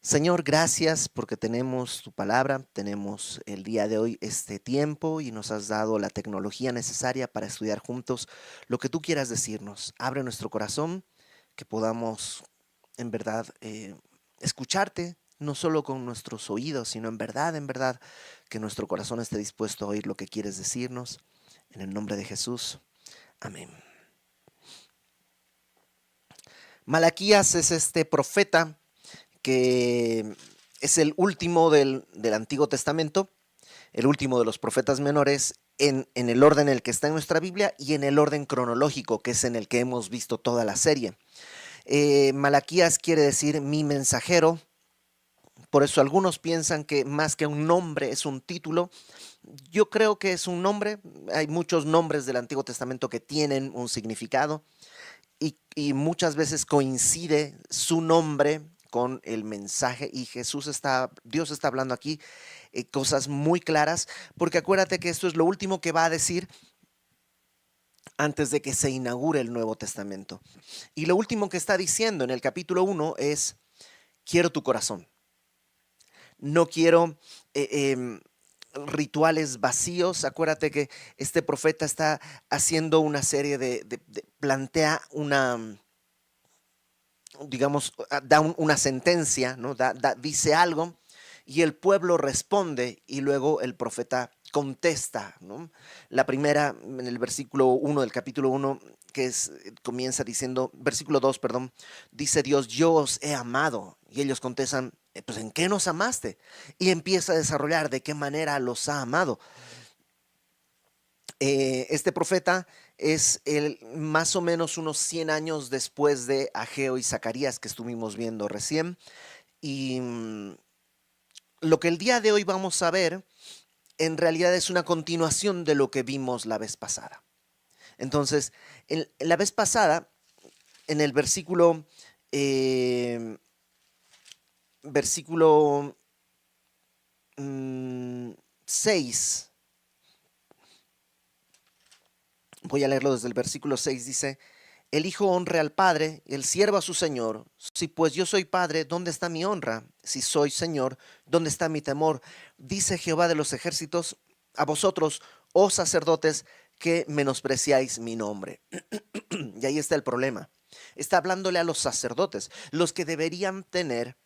Señor, gracias porque tenemos tu palabra, tenemos el día de hoy este tiempo y nos has dado la tecnología necesaria para estudiar juntos lo que tú quieras decirnos. Abre nuestro corazón, que podamos en verdad escucharte, no solo con nuestros oídos, sino en verdad, que nuestro corazón esté dispuesto a oír lo que quieres decirnos. En el nombre de Jesús, amén. Malaquías es este profeta que es el último del Antiguo Testamento, el último de los profetas menores en el orden en el que está en nuestra Biblia y en el orden cronológico, que es en el que hemos visto toda la serie. Malaquías quiere decir mi mensajero, por eso algunos piensan que más que un nombre es un título. Yo creo que es un nombre, hay muchos nombres del Antiguo Testamento que tienen un significado y muchas veces coincide su nombre con el mensaje y Dios está hablando aquí cosas muy claras, porque acuérdate que esto es lo último que va a decir antes de que se inaugure el Nuevo Testamento. Y lo último que está diciendo en el capítulo 1 es, quiero tu corazón, no quiero rituales vacíos. Acuérdate que este profeta está haciendo una serie plantea una, digamos, da una sentencia, ¿no? Dice algo y el pueblo responde y luego el profeta contesta, ¿no? La primera, en el versículo 1 del capítulo 1, comienza diciendo, versículo 2, perdón, dice Dios, yo os he amado. Y ellos contestan, pues ¿en qué nos amaste? Y empieza a desarrollar de qué manera los ha amado. Este profeta es más o menos unos 100 años después de Ageo y Zacarías que estuvimos viendo recién. Y lo que el día de hoy vamos a ver en realidad es una continuación de lo que vimos la vez pasada. Entonces, la vez pasada, en el versículo 6, voy a leerlo desde el versículo 6, dice, el hijo honre al padre, el siervo a su señor. Si pues yo soy padre, ¿dónde está mi honra? Si soy señor, ¿dónde está mi temor? Dice Jehová de los ejércitos, a vosotros, oh sacerdotes, que menospreciáis mi nombre. Y ahí está el problema. Está hablándole a los sacerdotes, los que deberían tener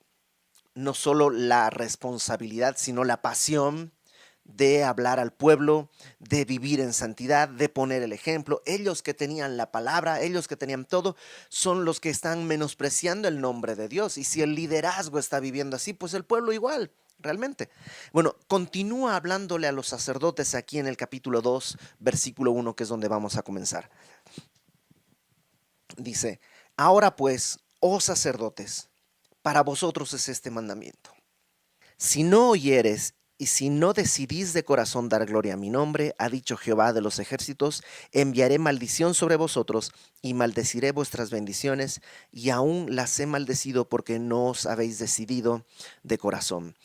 no solo la responsabilidad, sino la pasión de hablar al pueblo, de vivir en santidad, de poner el ejemplo. Ellos que tenían la palabra, ellos que tenían todo, son los que están menospreciando el nombre de Dios. Y si el liderazgo está viviendo así, pues el pueblo igual, realmente. Bueno, continúa hablándole a los sacerdotes aquí en el capítulo 2, versículo 1, que es donde vamos a comenzar. Dice, ahora pues, oh sacerdotes, para vosotros es este mandamiento. Si no oyeres y si no decidís de corazón dar gloria a mi nombre, ha dicho Jehová de los ejércitos, enviaré maldición sobre vosotros y maldeciré vuestras bendiciones, y aún las he maldecido porque no os habéis decidido de corazón.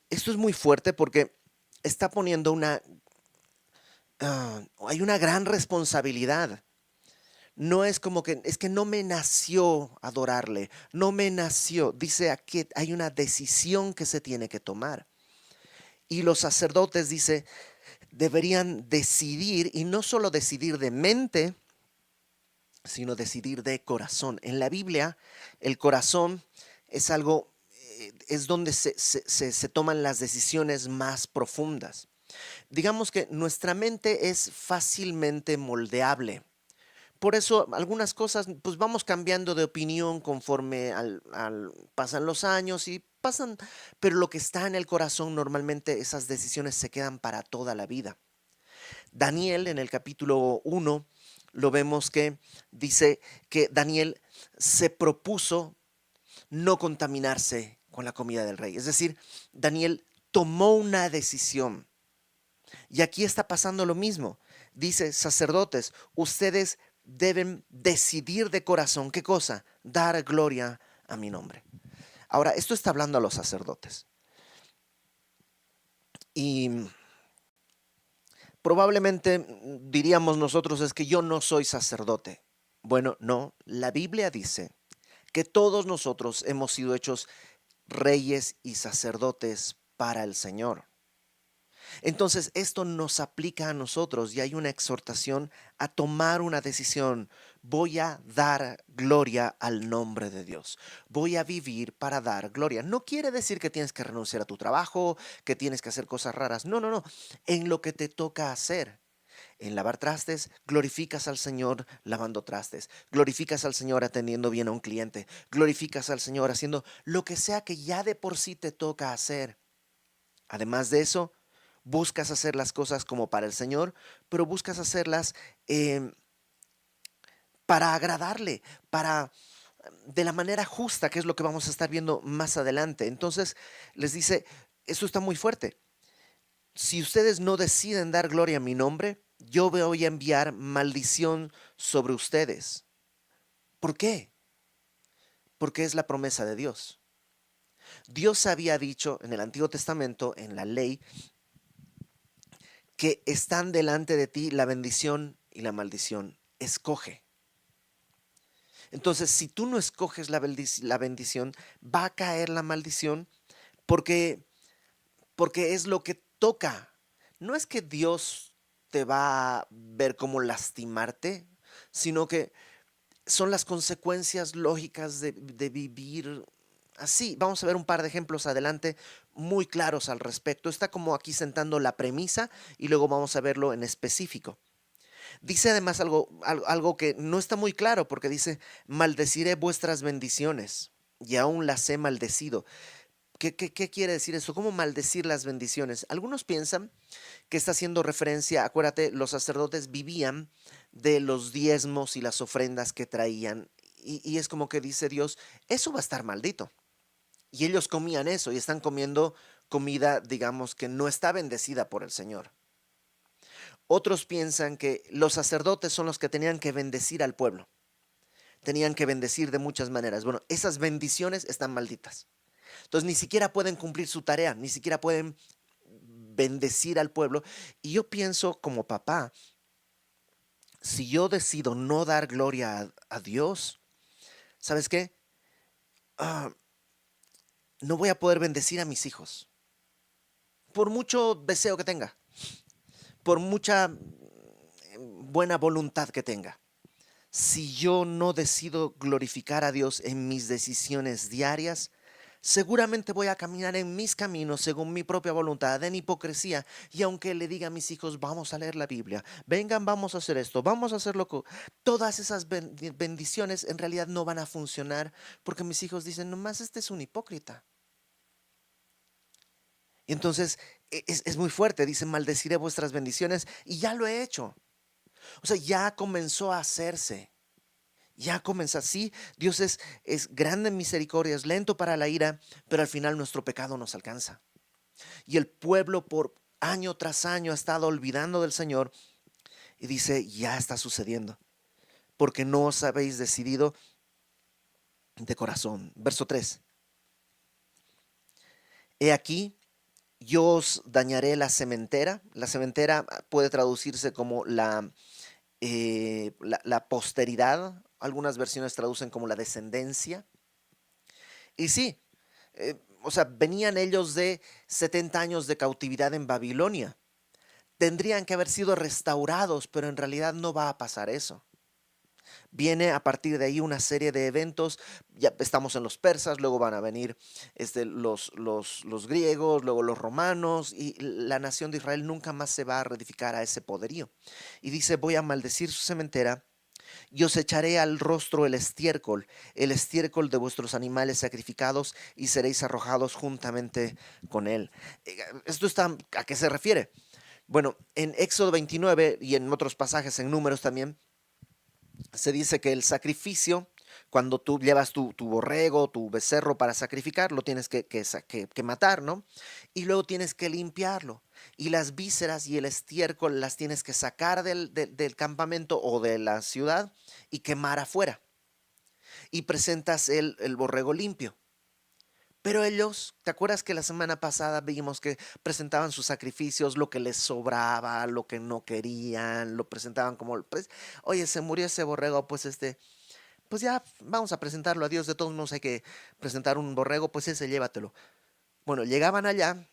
Esto es muy fuerte porque está poniendo hay una gran responsabilidad. No es como que, es que no me nació adorarle, no me nació. Dice aquí, hay una decisión que se tiene que tomar. Y los sacerdotes, dice, deberían decidir, y no solo decidir de mente, sino decidir de corazón. En la Biblia, el corazón es algo, es donde se toman las decisiones más profundas. Digamos que nuestra mente es fácilmente moldeable. Por eso algunas cosas, pues vamos cambiando de opinión conforme pasan los años y pasan, pero lo que está en el corazón normalmente esas decisiones se quedan para toda la vida. Daniel en el capítulo 1 lo vemos que dice que Daniel se propuso no contaminarse con la comida del rey. Es decir, Daniel tomó una decisión. Y aquí está pasando lo mismo. Dice, sacerdotes, ustedes deben decidir de corazón, ¿qué cosa? Dar gloria a mi nombre. Ahora, esto está hablando a los sacerdotes. Y probablemente diríamos nosotros es que yo no soy sacerdote. Bueno, no, la Biblia dice que todos nosotros hemos sido hechos reyes y sacerdotes para el Señor. Entonces, esto nos aplica a nosotros y hay una exhortación a tomar una decisión. Voy a dar gloria al nombre de Dios. Voy a vivir para dar gloria. No quiere decir que tienes que renunciar a tu trabajo, que tienes que hacer cosas raras. No, no, no. En lo que te toca hacer. En lavar trastes, glorificas al Señor lavando trastes. Glorificas al Señor atendiendo bien a un cliente. Glorificas al Señor haciendo lo que sea que ya de por sí te toca hacer. Además de eso, buscas hacer las cosas como para el Señor, pero buscas hacerlas em, para agradarle, para de la manera justa, que es lo que vamos a estar viendo más adelante. Entonces les dice, esto está muy fuerte. Si ustedes no deciden dar gloria a mi nombre, yo voy a enviar maldición sobre ustedes. ¿Por qué? Porque es la promesa de Dios. Dios había dicho en el Antiguo Testamento, en la ley, que están delante de ti la bendición y la maldición. Escoge. Entonces, si tú no escoges la bendición, va a caer la maldición porque, porque es lo que toca. No es que Dios te va a ver como lastimarte, sino que son las consecuencias lógicas de vivir así. Vamos a ver un par de ejemplos adelante muy claros al respecto. Está como aquí sentando la premisa y luego vamos a verlo en específico. Dice además algo que no está muy claro porque dice, maldeciré vuestras bendiciones y aún las he maldecido. ¿Qué quiere decir eso? ¿Cómo maldecir las bendiciones? Algunos piensan que está haciendo referencia, acuérdate, los sacerdotes vivían de los diezmos y las ofrendas que traían y es como que dice Dios, eso va a estar maldito. Y ellos comían eso y están comiendo comida, digamos, que no está bendecida por el Señor. Otros piensan que los sacerdotes son los que tenían que bendecir al pueblo. Tenían que bendecir de muchas maneras. Bueno, esas bendiciones están malditas. Entonces ni siquiera pueden cumplir su tarea, ni siquiera pueden bendecir al pueblo. Y yo pienso como papá, si yo decido no dar gloria a Dios, ¿sabes qué? Ah, no voy a poder bendecir a mis hijos. Por mucho deseo que tenga, por mucha buena voluntad que tenga. Si yo no decido glorificar a Dios en mis decisiones diarias, seguramente voy a caminar en mis caminos según mi propia voluntad, en hipocresía. Y aunque le diga a mis hijos, vamos a leer la Biblia, vengan, vamos a hacer esto, vamos a hacer todas esas bendiciones en realidad no van a funcionar porque mis hijos dicen, nomás este es un hipócrita. Y entonces es muy fuerte, dice, maldeciré vuestras bendiciones y ya lo he hecho. O sea, ya comenzó a hacerse. Ya comienza así. Dios es grande en misericordia, es lento para la ira, pero al final nuestro pecado nos alcanza. Y el pueblo por año tras año ha estado olvidando del Señor y dice, ya está sucediendo, porque no os habéis decidido de corazón. Verso 3. He aquí, yo os dañaré la sementera. La sementera puede traducirse como la posteridad. Algunas versiones traducen como la descendencia. Y sí, o sea, venían ellos de 70 años de cautividad en Babilonia. Tendrían que haber sido restaurados, pero en realidad no va a pasar eso. Viene a partir de ahí una serie de eventos, ya estamos en los persas, luego van a venir los griegos, luego los romanos, y la nación de Israel nunca más se va a reedificar a ese poderío. Y dice, voy a maldecir su cementera y os echaré al rostro el estiércol de vuestros animales sacrificados, y seréis arrojados juntamente con él. ¿Esto está a qué se refiere? Bueno, en Éxodo 29 y en otros pasajes, en Números también, se dice que el sacrificio, cuando tú llevas tu borrego, tu becerro para sacrificar, lo tienes que matar, ¿no? Y luego tienes que limpiarlo. Y las vísceras y el estiércol las tienes que sacar del campamento o de la ciudad y quemar afuera. Y presentas el borrego limpio. Pero ellos, ¿te acuerdas que la semana pasada vimos que presentaban sus sacrificios, lo que les sobraba, lo que no querían, lo presentaban como, pues, oye, se murió ese borrego, pues pues ya vamos a presentarlo a Dios, de todos modos hay que presentar un borrego, pues ese llévatelo. Bueno, llegaban allá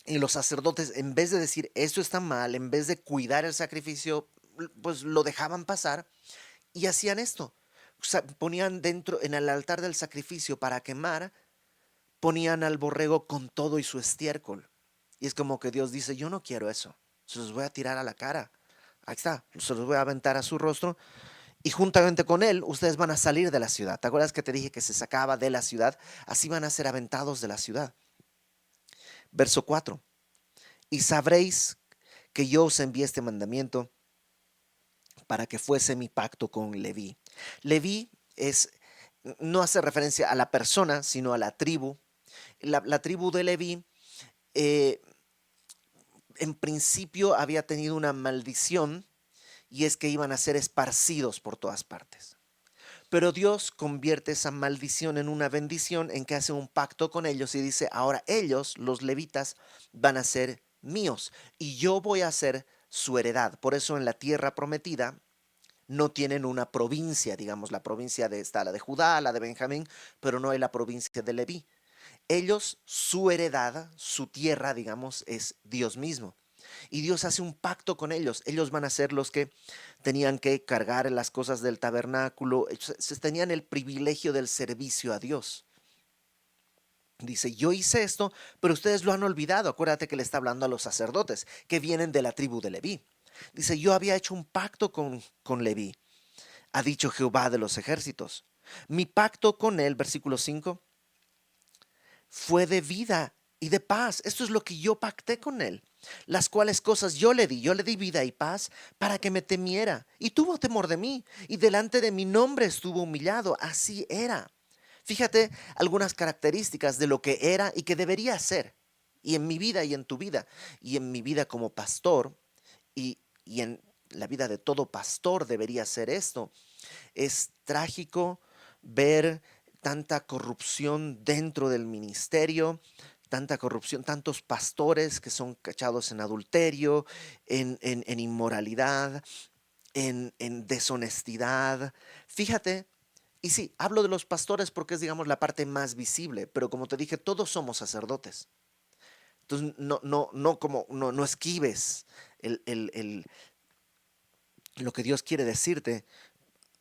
y los sacerdotes, en vez de decir esto está mal, en vez de cuidar el sacrificio, pues lo dejaban pasar y hacían esto. O sea, ponían dentro, en el altar del sacrificio para quemar, ponían al borrego con todo y su estiércol. Y es como que Dios dice, yo no quiero eso, se los voy a tirar a la cara. Ahí está, se los voy a aventar a su rostro y juntamente con él ustedes van a salir de la ciudad. ¿Te acuerdas que te dije que se sacaba de la ciudad? Así van a ser aventados de la ciudad. Verso 4. Y sabréis que yo os envié este mandamiento para que fuese mi pacto con Leví. Leví es, no hace referencia a la persona, sino a la tribu. La tribu de Leví eh, en principio había tenido una maldición y es que iban a ser esparcidos por todas partes. Pero Dios convierte esa maldición en una bendición en que hace un pacto con ellos y dice, ahora ellos, los levitas, van a ser míos y yo voy a ser su heredad. Por eso en la tierra prometida no tienen una provincia, digamos, la provincia de está la de Judá, la de Benjamín, pero no hay la provincia de Leví. Ellos, su heredad, su tierra, digamos, es Dios mismo. Y Dios hace un pacto con ellos. Ellos van a ser los que tenían que cargar las cosas del tabernáculo. Tenían el privilegio del servicio a Dios. Dice, yo hice esto, pero ustedes lo han olvidado. Acuérdate que le está hablando a los sacerdotes que vienen de la tribu de Leví. Dice, yo había hecho un pacto con Leví. Ha dicho Jehová de los ejércitos. Mi pacto con él, versículo 5, fue de vida y de paz. Esto es lo que yo pacté con él. Las cuales cosas yo le di vida y paz para que me temiera. Y tuvo temor de mí, y delante de mi nombre estuvo humillado. Así era. Fíjate algunas características de lo que era y que debería ser. Y en mi vida y en tu vida, y en mi vida como pastor, y en la vida de todo pastor debería ser esto. Es trágico ver tanta corrupción dentro del ministerio, tanta corrupción, tantos pastores que son cachados en adulterio, en inmoralidad, en deshonestidad. Fíjate, y sí, hablo de los pastores porque es, digamos, la parte más visible, pero como te dije, todos somos sacerdotes. Entonces, no esquives lo que Dios quiere decirte,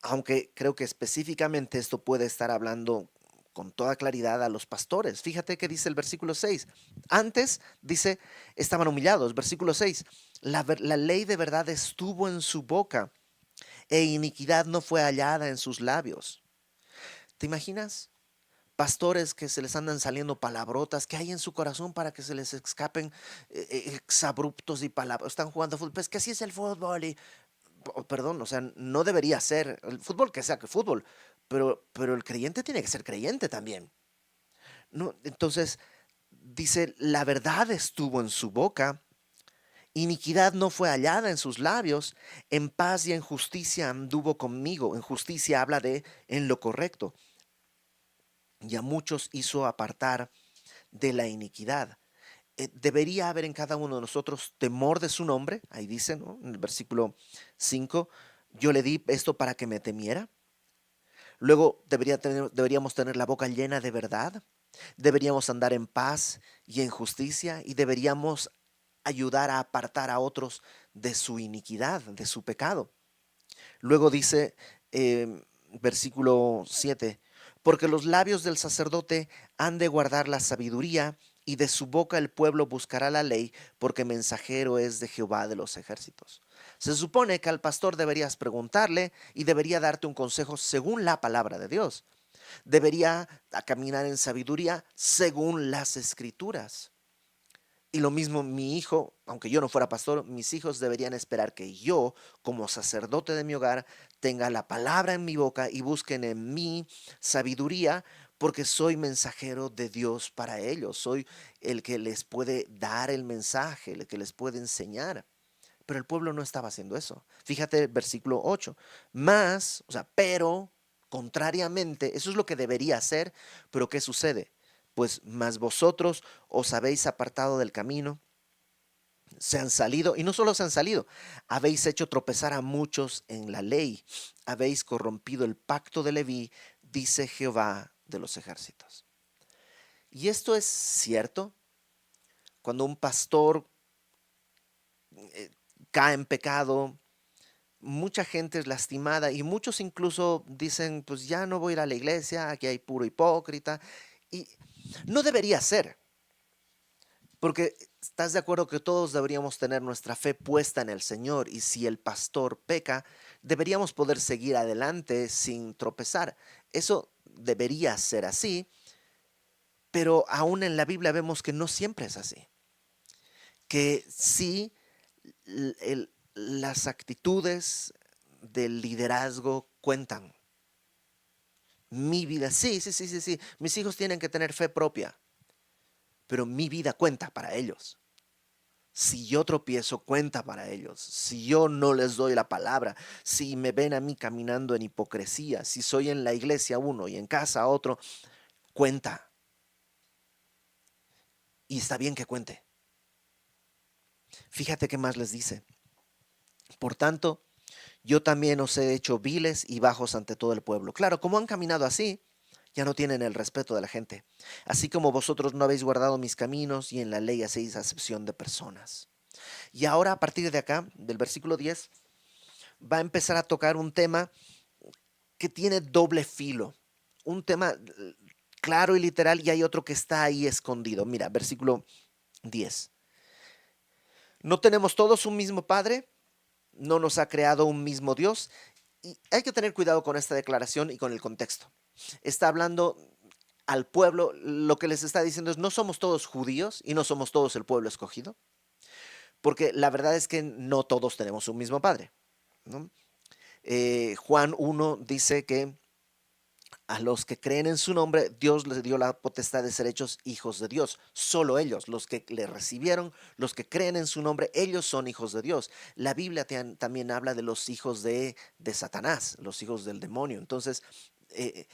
aunque creo que específicamente esto puede estar hablando con toda claridad a los pastores. Fíjate que dice el versículo 6. Antes, dice, estaban humillados. Versículo 6. La ley de verdad estuvo en su boca e iniquidad no fue hallada en sus labios. ¿Te imaginas? Pastores que se les andan saliendo palabrotas que hay en su corazón para que se les escapen exabruptos y palabras. Están jugando fútbol, pues que así es el fútbol y perdón, o sea, no debería ser el fútbol que sea que fútbol, pero el creyente tiene que ser creyente también. ¿No? Entonces, dice, la verdad estuvo en su boca, iniquidad no fue hallada en sus labios, en paz y en justicia anduvo conmigo. En justicia habla de en lo correcto. Y a muchos hizo apartar de la iniquidad. Debería haber en cada uno de nosotros temor de su nombre, ahí dice, ¿no? En el versículo 5, yo le di esto para que me temiera. Luego deberíamos tener la boca llena de verdad, deberíamos andar en paz y en justicia y deberíamos ayudar a apartar a otros de su iniquidad, de su pecado. Luego dice, versículo 7, porque los labios del sacerdote han de guardar la sabiduría y de su boca el pueblo buscará la ley, porque mensajero es de Jehová de los ejércitos. Se supone que al pastor deberías preguntarle y debería darte un consejo según la palabra de Dios. Debería caminar en sabiduría según las escrituras. Y lo mismo mi hijo, aunque yo no fuera pastor, mis hijos deberían esperar que yo, como sacerdote de mi hogar, tenga la palabra en mi boca y busquen en mí sabiduría, porque soy mensajero de Dios para ellos. Soy el que les puede dar el mensaje, el que les puede enseñar. Pero el pueblo no estaba haciendo eso. Fíjate el versículo 8. Más, o sea, pero, contrariamente, eso es lo que debería hacer, pero ¿qué sucede? Pues más vosotros os habéis apartado del camino Se han salido, y no solo se han salido, habéis hecho tropezar a muchos en la ley, habéis corrompido el pacto de Leví, dice Jehová de los ejércitos. Y esto es cierto. Cuando un pastor eh, cae en pecado, mucha gente es lastimada y muchos incluso dicen, pues ya no voy a ir a la iglesia, aquí hay puro hipócrita. Y no debería ser, porque estás de acuerdo que todos deberíamos tener nuestra fe puesta en el Señor, y si el pastor peca, deberíamos poder seguir adelante sin tropezar. Eso debería ser así, pero aún en la Biblia vemos que no siempre es así. Que sí, las actitudes del liderazgo cuentan. Mi vida, sí, sí, sí, sí, sí. Mis hijos tienen que tener fe propia, pero mi vida cuenta para ellos. Si yo tropiezo, cuenta para ellos. Si yo no les doy la palabra, si me ven a mí caminando en hipocresía, si soy en la iglesia uno y en casa otro, cuenta. Y está bien que cuente. Fíjate qué más les dice. Por tanto, yo también os he hecho viles y bajos ante todo el pueblo. Claro, como han caminado así, ya no tienen el respeto de la gente. Así como vosotros no habéis guardado mis caminos y en la ley hacéis acepción de personas. Y ahora, a partir de acá, del versículo 10, va a empezar a tocar un tema que tiene doble filo. Un tema claro y literal, y hay otro que está ahí escondido. Mira, versículo 10. ¿No tenemos todos un mismo Padre? ¿No nos ha creado un mismo Dios? Y hay que tener cuidado con esta declaración y con el contexto. Está hablando al pueblo, lo que les está diciendo es, no somos todos judíos y no somos todos el pueblo escogido, porque la verdad es que no todos tenemos un mismo Padre, ¿no? Juan 1 dice que a los que creen en su nombre, Dios les dio la potestad de ser hechos hijos de Dios. Solo ellos, los que le recibieron, los que creen en su nombre, ellos son hijos de Dios. La Biblia también habla de los hijos de Satanás, los hijos del demonio. Entonces, eh,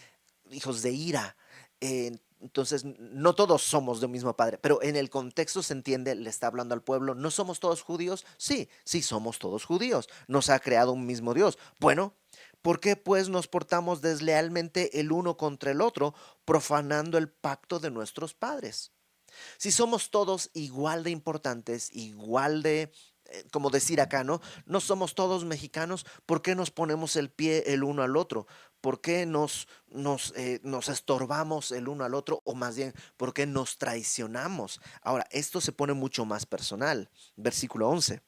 hijos de ira. Entonces, no todos somos de un mismo padre, pero en el contexto se entiende, le está hablando al pueblo, ¿no somos todos judíos? Sí, sí somos todos judíos. Nos ha creado un mismo Dios. Bueno, ¿por qué pues nos portamos deslealmente el uno contra el otro, profanando el pacto de nuestros padres? Si somos todos igual de importantes, igual de, como decir acá, ¿no? No somos todos mexicanos, ¿por qué nos ponemos el pie el uno al otro? ¿Por qué nos estorbamos el uno al otro? O más bien, ¿por qué nos traicionamos? Ahora, esto se pone mucho más personal. Versículo 11.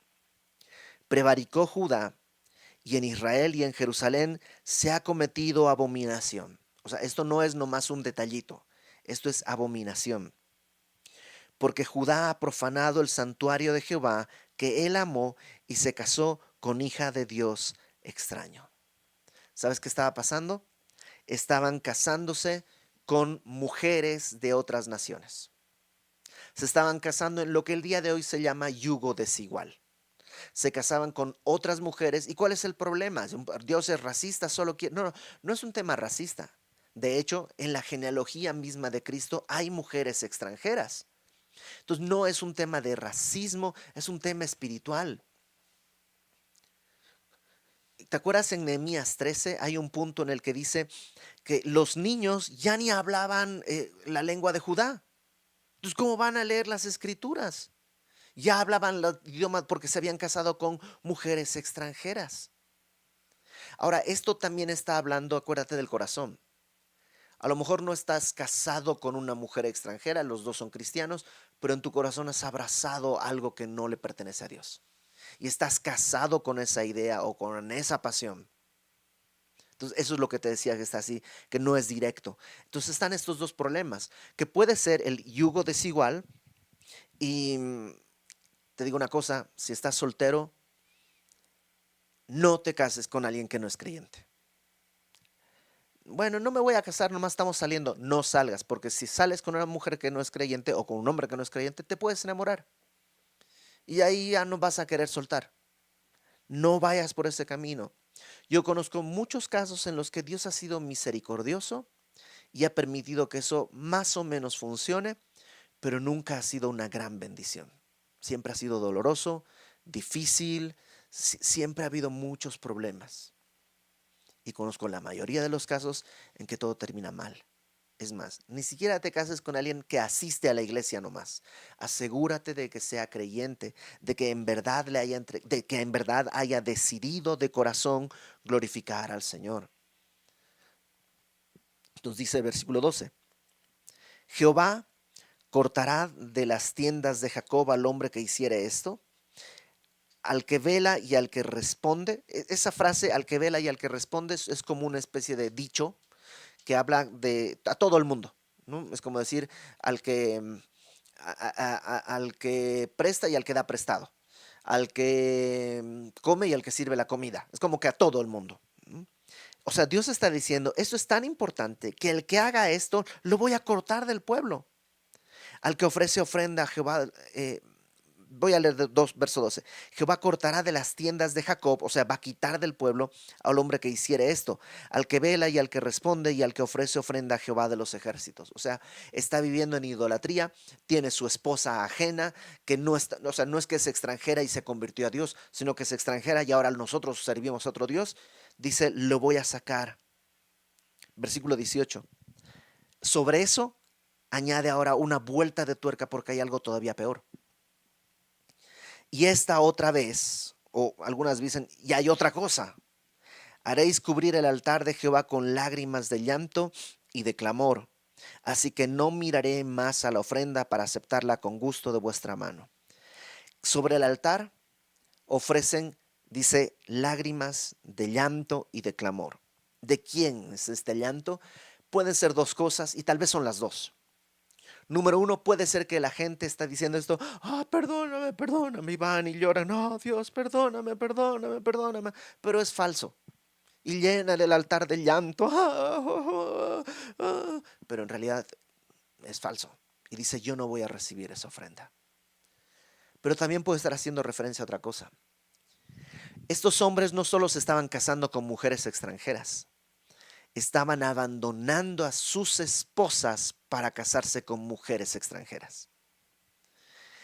Prevaricó Judá y en Israel y en Jerusalén se ha cometido abominación. O sea, esto no es nomás un detallito, esto es abominación. Porque Judá ha profanado el santuario de Jehová que él amó y se casó con hija de Dios extraño. ¿Sabes qué estaba pasando? Estaban casándose con mujeres de otras naciones. Se estaban casando en lo que el día de hoy se llama yugo desigual. Se casaban con otras mujeres. ¿Y cuál es el problema? Dios es racista, solo quiere... No, no, no es un tema racista. De hecho, en la genealogía misma de Cristo hay mujeres extranjeras. Entonces no es un tema de racismo, es un tema espiritual. ¿Te acuerdas en Nehemías 13? Hay un punto en el que dice que los niños ya ni hablaban la lengua de Judá. Entonces, ¿cómo van a leer las escrituras? Ya hablaban el idioma porque se habían casado con mujeres extranjeras. Ahora, esto también está hablando, acuérdate del corazón. A lo mejor no estás casado con una mujer extranjera, los dos son cristianos, pero en tu corazón has abrazado algo que no le pertenece a Dios. Y estás casado con esa idea o con esa pasión. Entonces, eso es lo que te decía que está así, que no es directo. Entonces están estos dos problemas, que puede ser el yugo desigual y te digo una cosa, si estás soltero, no te cases con alguien que no es creyente. Bueno, no me voy a casar, nomás estamos saliendo. No salgas, porque si sales con una mujer que no es creyente o con un hombre que no es creyente, te puedes enamorar. Y ahí ya no vas a querer soltar. No vayas por ese camino. Yo conozco muchos casos en los que Dios ha sido misericordioso y ha permitido que eso más o menos funcione, pero nunca ha sido una gran bendición. Siempre ha sido doloroso, difícil, siempre ha habido muchos problemas. Y conozco la mayoría de los casos en que todo termina mal. Es más, ni siquiera te cases con alguien que asiste a la iglesia nomás. Asegúrate de que sea creyente, de que en verdad de que en verdad haya decidido de corazón glorificar al Señor. Entonces dice el versículo 12: Jehová cortará de las tiendas de Jacob al hombre que hiciere esto, al que vela y al que responde. Esa frase, al que vela y al que responde, es como una especie de dicho que habla de a todo el mundo, ¿no? Es como decir al que, al que presta y al que da prestado, al que come y al que sirve la comida. Es como que a todo el mundo, ¿no? O sea, Dios está diciendo, esto es tan importante que el que haga esto lo voy a cortar del pueblo. Al que ofrece ofrenda a Jehová, voy a leer verso 12. Jehová cortará de las tiendas de Jacob, o sea, va a quitar del pueblo al hombre que hiciere esto, al que vela y al que responde y al que ofrece ofrenda a Jehová de los ejércitos. O sea, está viviendo en idolatría, tiene su esposa ajena, que no está, o sea, no es que es extranjera y se convirtió a Dios, sino que es extranjera y ahora nosotros servimos a otro Dios. Dice, lo voy a sacar. Versículo 18. Sobre eso añade ahora una vuelta de tuerca porque hay algo todavía peor. Y esta otra vez, o algunas dicen, y hay otra cosa, haréis cubrir el altar de Jehová con lágrimas de llanto y de clamor. Así que no miraré más a la ofrenda para aceptarla con gusto de vuestra mano. Sobre el altar ofrecen, dice, lágrimas de llanto y de clamor. ¿De quién es este llanto? Pueden ser dos cosas y tal vez son las dos. Número uno, puede ser que la gente está diciendo esto, perdóname, perdóname, y van y lloran, Dios, perdóname, perdóname, perdóname, pero es falso. Y llenan el altar de llanto, pero en realidad es falso. Y dice, yo no voy a recibir esa ofrenda. Pero también puede estar haciendo referencia a otra cosa. Estos hombres no solo se estaban casando con mujeres extranjeras, estaban abandonando a sus esposas para casarse con mujeres extranjeras.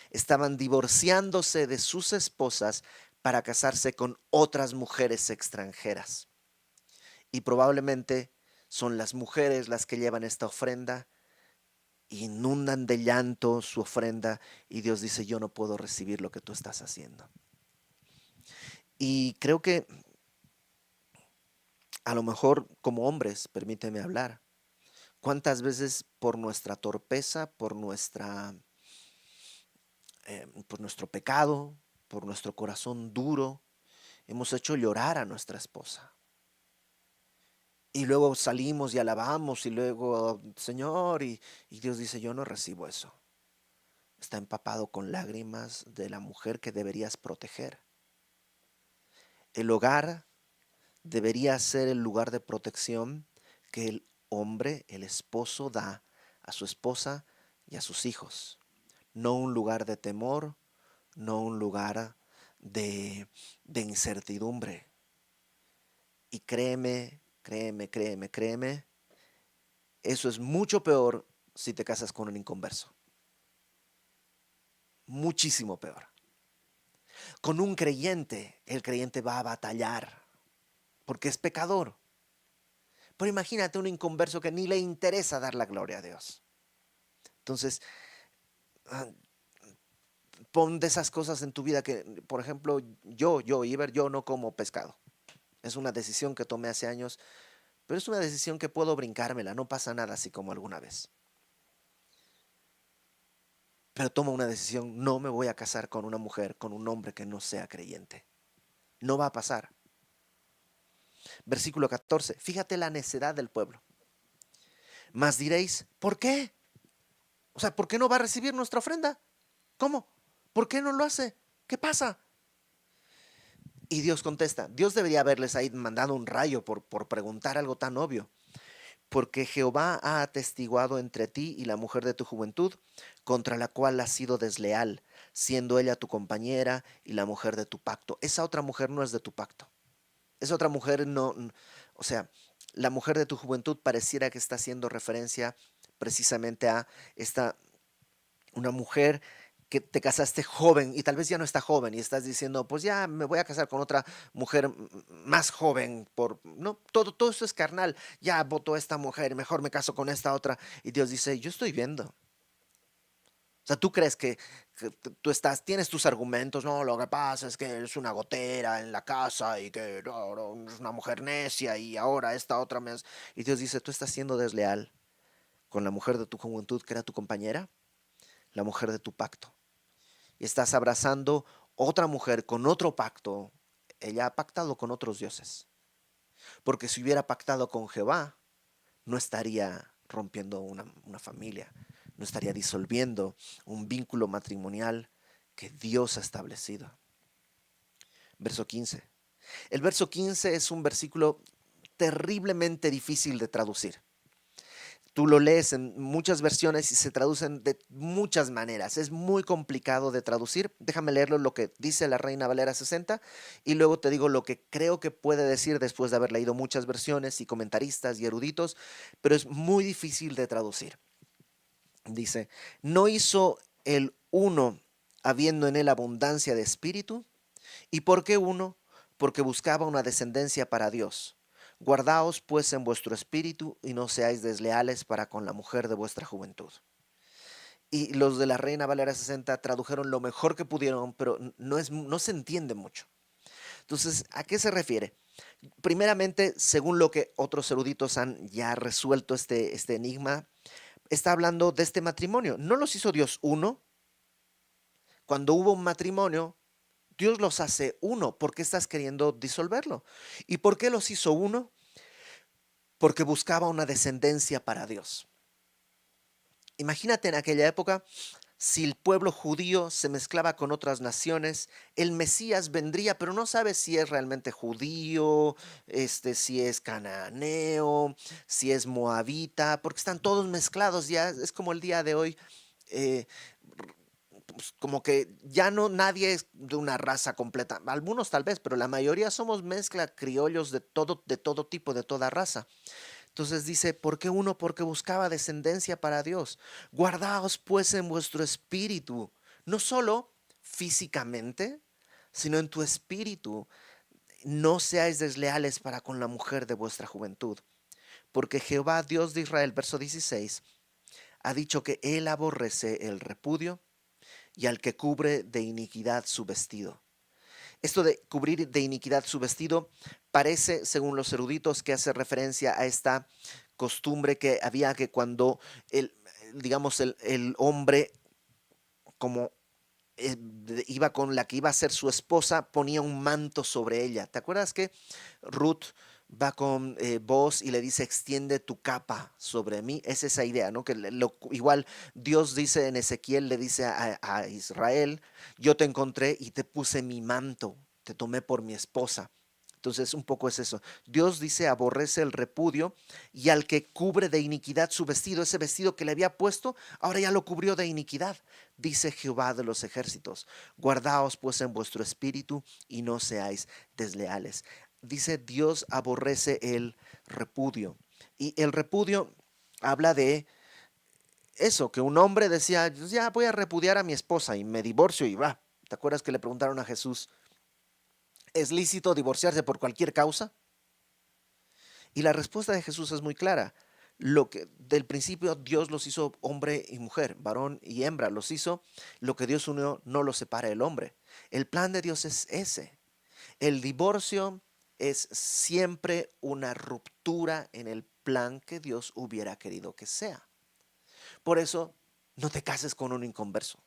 Estaban divorciándose de sus esposas para casarse con otras mujeres extranjeras. Y probablemente son las mujeres las que llevan esta ofrenda, inundan de llanto su ofrenda y Dios dice, yo no puedo recibir lo que tú estás haciendo. Y creo que a lo mejor como hombres, permíteme hablar, ¿cuántas veces por nuestra torpeza, por nuestro pecado, por nuestro corazón duro, hemos hecho llorar a nuestra esposa? Y luego salimos y alabamos y luego, Señor, y Dios dice, yo no recibo eso. Está empapado con lágrimas de la mujer que deberías proteger. El hogar debería ser el lugar de protección que el hombre, el esposo, da a su esposa y a sus hijos. No un lugar de temor, no un lugar de incertidumbre. Y créeme, créeme, créeme, créeme, eso es mucho peor si te casas con un inconverso. Muchísimo peor. Con un creyente, el creyente va a batallar porque es pecador. Pero imagínate un inconverso que ni le interesa dar la gloria a Dios. Entonces, ah, pon de esas cosas en tu vida que, por ejemplo, Iber, yo no como pescado. Es una decisión que tomé hace años, pero es una decisión que puedo brincármela, no pasa nada así como alguna vez. Pero tomo una decisión, no me voy a casar con una mujer, con un hombre que no sea creyente. No va a pasar. Versículo 14, fíjate la necedad del pueblo. Mas diréis, ¿por qué? O sea, ¿por qué no va a recibir nuestra ofrenda? ¿Cómo? ¿Por qué no lo hace? ¿Qué pasa? Y Dios contesta, Dios debería haberles ahí mandado un rayo por preguntar algo tan obvio. Porque Jehová ha atestiguado entre ti y la mujer de tu juventud, contra la cual has sido desleal, siendo ella tu compañera y la mujer de tu pacto. Esa otra mujer no es de tu pacto. Esa otra mujer no, o sea, la mujer de tu juventud pareciera que está haciendo referencia precisamente a una mujer que te casaste joven y tal vez ya no está joven y estás diciendo, pues ya me voy a casar con otra mujer más joven, no, todo eso es carnal, ya voto a esta mujer, mejor me caso con esta otra. Y Dios dice, yo estoy viendo. O sea, tú crees que tú tienes tus argumentos, no, lo que pasa es que es una gotera en la casa y que no, no, es una mujer necia y ahora esta otra me... Y Dios dice, tú estás siendo desleal con la mujer de tu juventud que era tu compañera, la mujer de tu pacto. Y estás abrazando otra mujer con otro pacto. Ella ha pactado con otros dioses. Porque si hubiera pactado con Jehová, no estaría rompiendo una familia, no estaría disolviendo un vínculo matrimonial que Dios ha establecido. Verso 15. El verso 15 es un versículo terriblemente difícil de traducir. Tú lo lees en muchas versiones y se traducen de muchas maneras. Es muy complicado de traducir. Déjame leerlo lo que dice la Reina Valera 60 y luego te digo lo que creo que puede decir después de haber leído muchas versiones y comentaristas y eruditos, pero es muy difícil de traducir. Dice, ¿no hizo el uno habiendo en él abundancia de espíritu? ¿Y por qué uno? Porque buscaba una descendencia para Dios. Guardaos pues en vuestro espíritu y no seáis desleales para con la mujer de vuestra juventud. Y los de la Reina Valera 60 tradujeron lo mejor que pudieron, pero no se entiende mucho. Entonces, ¿a qué se refiere? Primeramente, según lo que otros eruditos han ya resuelto este enigma, está hablando de este matrimonio. ¿No los hizo Dios uno? Cuando hubo un matrimonio, Dios los hace uno. ¿Por qué estás queriendo disolverlo? ¿Y por qué los hizo uno? Porque buscaba una descendencia para Dios. Imagínate en aquella época, si el pueblo judío se mezclaba con otras naciones, el Mesías vendría, pero no sabes si es realmente judío, si es cananeo, si es moabita, porque están todos mezclados ya. Es como el día de hoy. eh, pues, como que ya no nadie es de una raza completa, algunos tal vez, pero la mayoría somos mezcla criollos de todo tipo, de toda raza. Entonces dice, ¿por qué uno? Porque buscaba descendencia para Dios. Guardaos pues en vuestro espíritu, no solo físicamente, sino en tu espíritu. No seáis desleales para con la mujer de vuestra juventud, porque Jehová, Dios de Israel, verso 16, ha dicho que él aborrece el repudio y al que cubre de iniquidad su vestido. Esto de cubrir de iniquidad su vestido parece, según los eruditos, que hace referencia a esta costumbre que había que cuando digamos, el hombre como iba con la que iba a ser su esposa, ponía un manto sobre ella. ¿Te acuerdas que Ruth va con Boaz y le dice, extiende tu capa sobre mí? Es esa idea, ¿no? Que igual Dios dice en Ezequiel, le dice a Israel, yo te encontré y te puse mi manto, te tomé por mi esposa. Entonces, un poco es eso. Dios dice, aborrece el repudio y al que cubre de iniquidad su vestido, ese vestido que le había puesto, ahora ya lo cubrió de iniquidad. Dice Jehová de los ejércitos, guardaos pues en vuestro espíritu y no seáis desleales. Dice, Dios aborrece el repudio. Y el repudio habla de eso, que un hombre decía, ya voy a repudiar a mi esposa y me divorcio y va. ¿Te acuerdas que le preguntaron a Jesús, ¿es lícito divorciarse por cualquier causa? Y la respuesta de Jesús es muy clara. Lo que del principio Dios los hizo hombre y mujer, varón y hembra, los hizo. Lo que Dios unió no lo separa el hombre. El plan de Dios es ese. El divorcio es siempre una ruptura en el plan que Dios hubiera querido que sea. Por eso, no te cases con un inconverso.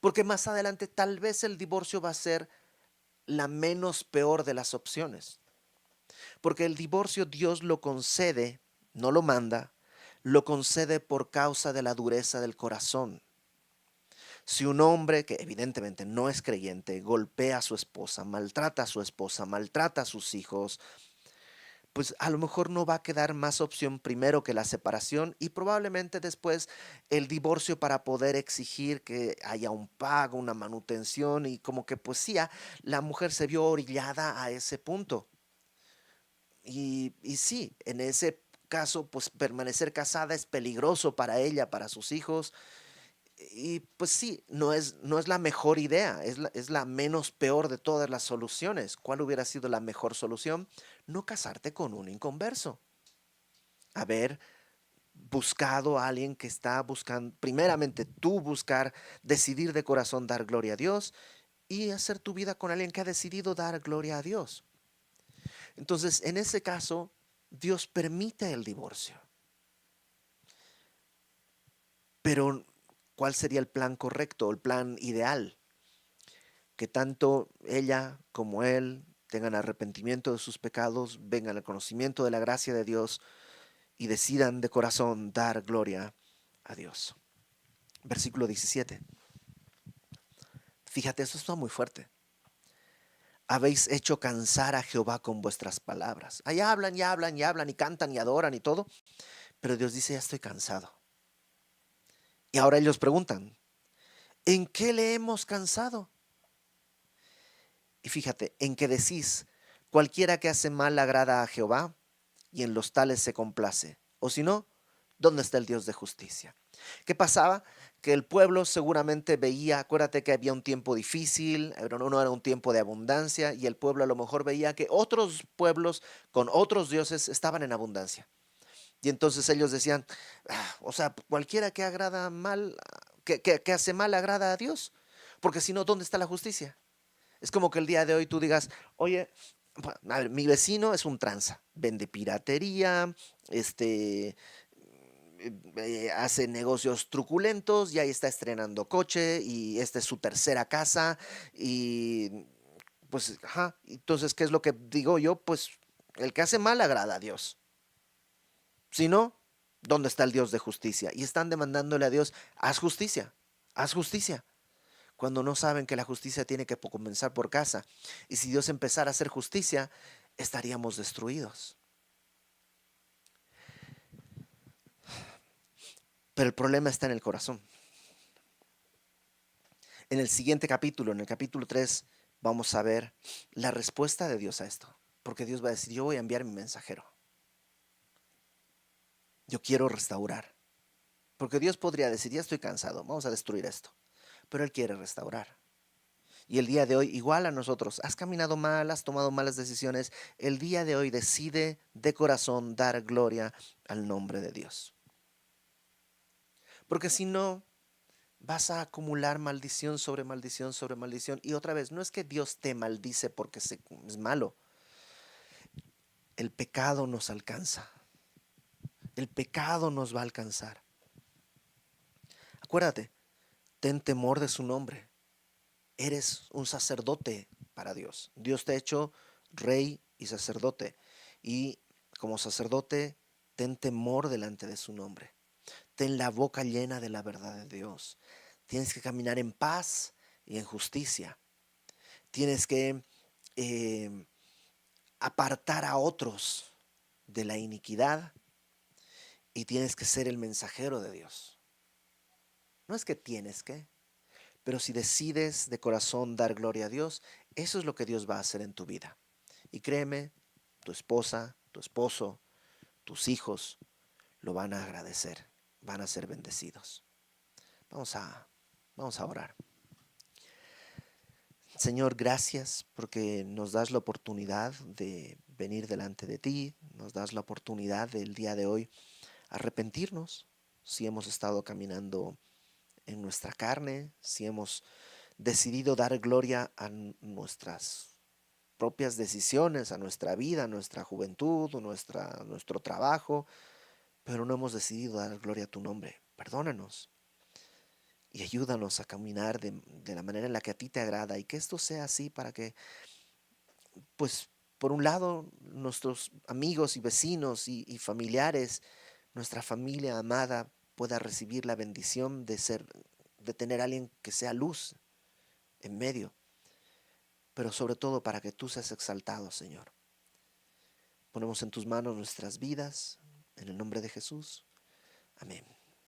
Porque más adelante tal vez el divorcio va a ser la menos peor de las opciones. Porque el divorcio Dios lo concede, no lo manda, lo concede por causa de la dureza del corazón. Si un hombre que evidentemente no es creyente golpea a su esposa, maltrata a su esposa, maltrata a sus hijos, pues a lo mejor no va a quedar más opción primero que la separación y probablemente después el divorcio para poder exigir que haya un pago, una manutención y como que pues sí, la mujer se vio orillada a ese punto. Y sí, en ese caso, pues permanecer casada es peligroso para ella, para sus hijos. Y pues sí, no es la mejor idea, es la menos peor de todas las soluciones. ¿Cuál hubiera sido la mejor solución? No casarte con un inconverso. Haber buscado a alguien que está buscando, primeramente tú buscar, decidir de corazón dar gloria a Dios y hacer tu vida con alguien que ha decidido dar gloria a Dios. Entonces, en ese caso, Dios permite el divorcio. Pero, ¿cuál sería el plan correcto, el plan ideal? Que tanto ella como él tengan arrepentimiento de sus pecados, vengan al conocimiento de la gracia de Dios y decidan de corazón dar gloria a Dios. Versículo 17. Fíjate, esto está muy fuerte. Habéis hecho cansar a Jehová con vuestras palabras. Ahí hablan y hablan y hablan y cantan y adoran y todo. Pero Dios dice, ya estoy cansado. Y ahora ellos preguntan, ¿en qué le hemos cansado? Y fíjate, en que decís, cualquiera que hace mal agrada a Jehová, y en los tales se complace. O si no, ¿dónde está el Dios de justicia? ¿Qué pasaba? Que el pueblo seguramente veía, acuérdate que había un tiempo difícil, no era un tiempo de abundancia, y el pueblo a lo mejor veía que otros pueblos con otros dioses estaban en abundancia. Y entonces ellos decían, o sea, cualquiera que agrada mal, que hace mal agrada a Dios, porque si no, ¿dónde está la justicia? Es como que el día de hoy tú digas, oye, a ver, mi vecino es un tranza, vende piratería, hace negocios truculentos, y ahí está estrenando coche y esta es su tercera casa y pues, ajá, entonces, ¿qué es lo que digo yo? Pues el que hace mal agrada a Dios. Si no, ¿dónde está el Dios de justicia? Y están demandándole a Dios, haz justicia, haz justicia. Cuando no saben que la justicia tiene que comenzar por casa. Y si Dios empezara a hacer justicia, estaríamos destruidos. Pero el problema está en el corazón. En el siguiente capítulo, en el capítulo 3, vamos a ver la respuesta de Dios a esto. Porque Dios va a decir, yo voy a enviar mi mensajero. Yo quiero restaurar. Porque Dios podría decir, ya estoy cansado, vamos a destruir esto. Pero Él quiere restaurar. Y el día de hoy, igual a nosotros, has caminado mal, has tomado malas decisiones, el día de hoy decide de corazón dar gloria al nombre de Dios. Porque si no, vas a acumular maldición sobre maldición sobre maldición. Y otra vez, no es que Dios te maldice porque es malo. El pecado nos alcanza. El pecado nos va a alcanzar. Acuérdate, ten temor de su nombre. Eres un sacerdote para Dios. Dios te ha hecho rey y sacerdote. Y como sacerdote, ten temor delante de su nombre. Ten la boca llena de la verdad de Dios. Tienes que caminar en paz y en justicia. Tienes que eh, apartar a otros de la iniquidad y tienes que ser el mensajero de Dios. No es que tienes que, pero si decides de corazón dar gloria a Dios, eso es lo que Dios va a hacer en tu vida. Y créeme, tu esposa, tu esposo, tus hijos lo van a agradecer, van a ser bendecidos. Vamos a, vamos a orar. Señor, gracias porque nos das la oportunidad de venir delante de ti, nos das la oportunidad del día de hoy arrepentirnos si hemos estado caminando en nuestra carne, si hemos decidido dar gloria a nuestras propias decisiones, a nuestra vida, a nuestra juventud, nuestro trabajo, pero no hemos decidido dar gloria a tu nombre. Perdónanos y ayúdanos a caminar de la manera en la que a ti te agrada y que esto sea así para que, pues, por un lado, nuestros amigos y vecinos y familiares, nuestra familia amada pueda recibir la bendición de tener a alguien que sea luz en medio, pero sobre todo para que tú seas exaltado, Señor. Ponemos en tus manos nuestras vidas, en el nombre de Jesús. Amén.